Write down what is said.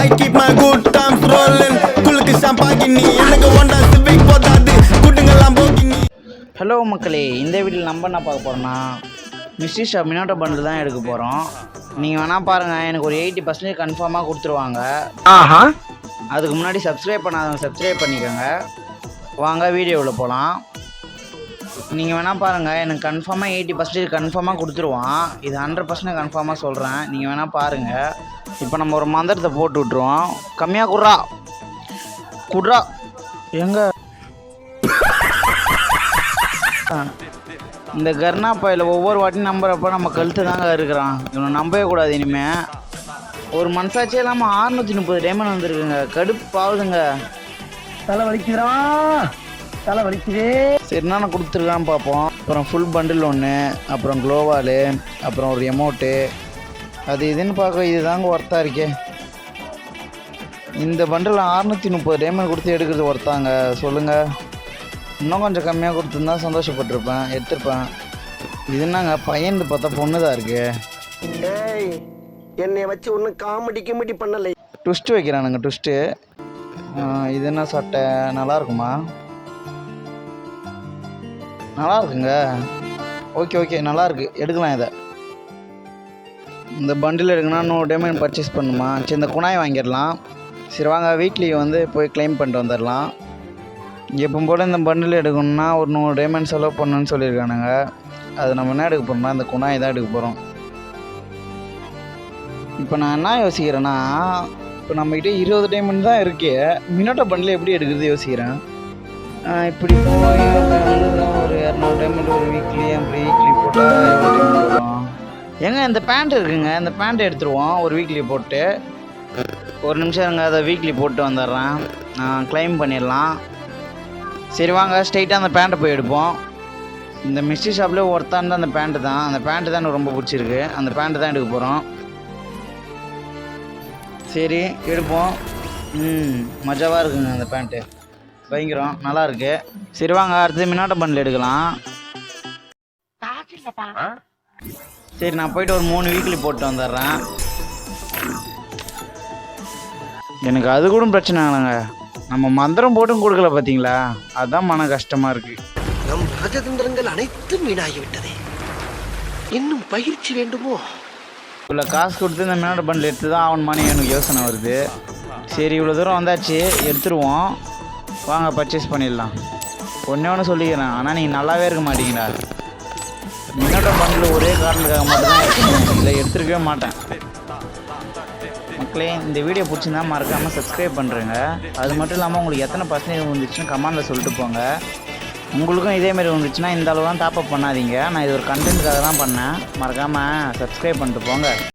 I keep my good times rolling. குளுக்கு ஷாம்பாகினி எனக்கு ஒண்டா civic போதாது குட்டுங்க Lamborghini. Hello மக்களே, இந்த வீட்டில் நம்ம என்ன பார்க்க போகிறோம்னா மிஸ்ட்ரி ஷாப் மினோட்டோ பண்டில் தான் எடுக்க போகிறோம். நீங்கள் வேணால் பாருங்கள், எனக்கு ஒரு 80% கன்ஃபார்மாக கொடுத்துருவாங்க. அதுக்கு முன்னாடி சப்ஸ்கிரைப் பண்ணாதவங்க சப்ஸ்கிரைப் பண்ணிக்கோங்க. வாங்க வீடியோவில் போகலாம். நீங்கள் வேணால் பாருங்கள், எனக்கு கன்ஃபார்மாக 80% கன்ஃபார்மாக கொடுத்துருவான். இது 100% கன்ஃபார்மாக சொல்கிறேன். நீங்கள் வேணால் பாருங்கள். இப்போ நம்ம ஒரு மந்திரத்தை போட்டு விட்ருவோம். கம்மியாக குட்ரா எங்க இந்த கர்ணா பையில் ஒவ்வொரு வாட்டியும் நம்புறப்ப நம்ம கழுத்து தாங்க இருக்கிறான். இவனை நம்பவே கூடாது. இனிமேல் ஒரு மனசாட்சியே இல்லாமல் 630 டைமண்ட் வந்துருக்குங்க. கடுப்பாகுதுங்க. தலை வலிக்குதே. சரி, நான் கொடுத்துருக்கான்னு பார்ப்போம். அப்புறம் ஃபுல் பண்டில் ஒன்று, அப்புறம் க்ளோவாலு, அப்புறம் ஒரு எமௌண்ட்டு, அது இதுன்னு பார்க்க இது தாங்க ஒர்த்தாக இருக்கே. இந்த பண்டில் 630 டைமண்ட் கொடுத்து எடுக்கிறது ஒர்த்தாங்க சொல்லுங்கள். இன்னும் கொஞ்சம் கம்மியாக கொடுத்துருந்தா சந்தோஷப்பட்டிருப்பேன், எடுத்துருப்பேன். இது என்னங்க பையன் பார்த்தா பொண்ணு தான் இருக்கு. என்னை வச்சு ஒன்றும் காமெடி பண்ணலை. ட்விஸ்ட்டு வைக்கிறானுங்க ட்விஸ்ட்டு. இது என்ன சட்டை நல்லா இருக்குமா? நல்லா இருக்குங்க. ஓகே நல்லாயிருக்கு, எடுக்கலாம். இதை இந்த பண்டில் எடுக்கணும்னா 100 டைமண்ட் பர்ச்சேஸ் பண்ணுமா? சரி, இந்த குணாய் வாங்கிடலாம். சரி வாங்க, வீக்லி வந்து போய் கிளைம் பண்ணிட்டு வந்துடலாம். எப்போ போல் இந்த பண்டில் எடுக்கணும்னா ஒரு 100 டைமண்ட் செலவு பண்ணணுன்னு சொல்லியிருக்கானுங்க. அது நம்ம என்ன எடுக்க போகிறோம்னா இந்த குணாய் தான் எடுக்க போகிறோம். இப்போ நான் என்ன யோசிக்கிறேன்னா, இப்போ நம்மகிட்ட 20 டைமண்ட் தான் இருக்கே, மினோட்டோ பண்டில் எப்படி எடுக்கிறது யோசிக்கிறேன். இப்படி போய் ஒரு 200 டைமண்ட் ஒரு வீக்லி, அப்படி வீக்லி போட்டால் எவ்வளோ டைமண்ட் வரும்? ஏங்க இந்த பேண்ட் இருக்குங்க, இந்த பேண்ட் எடுத்துருவோம் ஒரு வீக்லி போட்டு. ஒரு நிமிஷம் இருங்க, அதை வீக்லி போட்டு வந்துடுறேன். கிளைம் பண்ணிடலாம். சரி வாங்க, ஸ்ட்ரைட்டாக அந்த பேண்ட்டை போய் எடுப்போம். இந்த மிஸ்ட்ரி ஷாப்லேயே ஒருத்தான் தான் அந்த பேண்ட்டு தான். அந்த பேண்ட்டு தான் எனக்கு ரொம்ப பிடிச்சிருக்கு. அந்த பேண்ட்டு தான் எடுக்க போகிறோம். சரி எடுப்போம். மஜாவாக இருக்குங்க அந்த பேண்ட்டு, பயங்கரம் நல்லாயிருக்கு. சரி வாங்க, அடுத்தது மினோட்டோ பண்டில் எடுக்கலாம். சரி, நான் போயிட்டு ஒரு 3 வீக்லி போட்டு வந்துடுறேன். எனக்கு அது கூட பிரச்சனை இல்லைங்க, நம்ம மந்திரம் போட்டும் கொடுக்கல பார்த்தீங்களா, அதுதான் மன கஷ்டமாக இருக்குது. நம் ராஜதந்திரங்கள் அனைத்தும் வீணாகிவிட்டதே. இன்னும் பயிற்சி வேண்டுமோ? இவ்வளோ காசு கொடுத்து இந்த மினோட்டோ பண்டில் எடுத்து தான் ஆகணுமான்னு எனக்கு யோசனை வருது. சரி, இவ்வளோ தூரம் வந்தாச்சு, எடுத்துருவோம். வாங்க பர்ச்சேஸ் பண்ணிடலாம். ஒன்று சொல்லிக்கிறேன், ஆனால் நீங்கள் நல்லாவே இருக்க மாட்டீங்களா. மினோட்டோ பண்டில் ஒரே காரணத்துக்காக மட்டும்தான் எடுக்கணும், இல்லை எடுத்துருக்கவே மாட்டேன். மக்களே, இந்த வீடியோ பிடிச்சிருந்தா மறக்காமல் சப்ஸ்கிரைப் பண்ணுறேங்க. அது மட்டும் இல்லாமல் உங்களுக்கு எத்தனை பர்சன்டேஜ் வந்துச்சுன்னு கமெண்டில் சொல்லிட்டு போங்க. உங்களுக்கும் இதேமாரி வந்துச்சுன்னா இந்த அளவு தான் டாப்அப் பண்ணாதீங்க. நான் இது ஒரு கண்டென்ட்டுக்காக தான் பண்ணேன். மறக்காமல் சப்ஸ்கிரைப் பண்ணிட்டு போங்க.